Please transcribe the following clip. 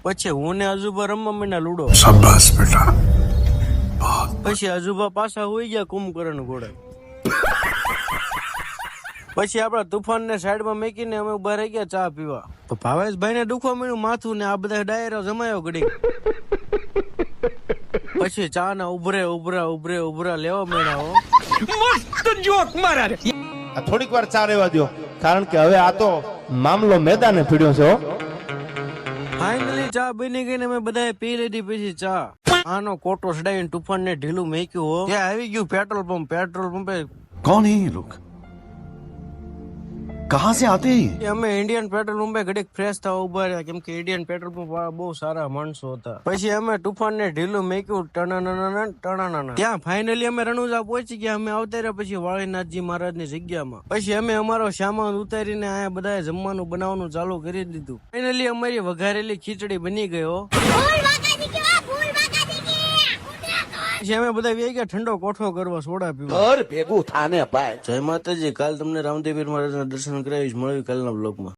પછી હું ને અજુબા રમવા માંડ્યા લૂડો. શાબાશ બેટા. પછી અજુબા પાછા હોઈ ગયા કુંભકર્ણ ઘોડે. પછી આપડા તુફાન ને સાઈડ માં મૂકીને અમે ઉભા રહી ગયા ચા પીવા. તો ભાવેશભાઈ ને દુખવા મળ્યું માથું ને આ બધા ડાયરો જમાયો ઘડી. પછી ચા ના ઉભરા લેવા માંડ્યા. મસ્ત જોક મારા રે. થોડીક વાર ચા રહેવા દો, કારણ કે હવે આ તો મામલો મેદાને પીડ્યો છે. ફાઇનલી ચા બની ગઈ ને અમે બધાએ પી લીધી. પછી ચા આનો કોટો સડાવીને તુફાન ને ઢીલું મેક્યું હો. ત્યાં આવી ગયું પેટ્રોલ પંપે. कौन है ये लोग? कहाँ से आते हैं ये? અમે ઇન્ડિયન પેટ્રોલ પંપે ઘડીક ફ્રેશ થવા ઉભા રહ્યા, કેમ કે ઇન્ડિયન પેટ્રોલ પંપ વાળા બહુ સારા માણસો હતા. પછી અમે તુફાન ને ઢીલું મેક્યું ટણાના. ત્યાં ફાઇનલી અમે રણુજા પહોંચી ગયા. અમે આવતા રહ્યા પછી વાળીનાથજી મહારાજ ની જગ્યામાં. પછી અમે અમારો સામાન ઉતારીને અહીંયા બધાએ જમવાનું બનાવવાનું ચાલુ કરી દીધું. ફાઇનલી અમારી વઘારેલી ખીચડી બની ગયો. પછી અમે બધા વે ગયા ઠંડો કોઠો કરવા, સોડા પીવા. ઘર ભેગું થાને ભાઈ. જય માતાજી. કાલ તમને રામદેવીર મહારાજના દર્શન કરાવીશ. મળ્યું કાલના બ્લોગમાં.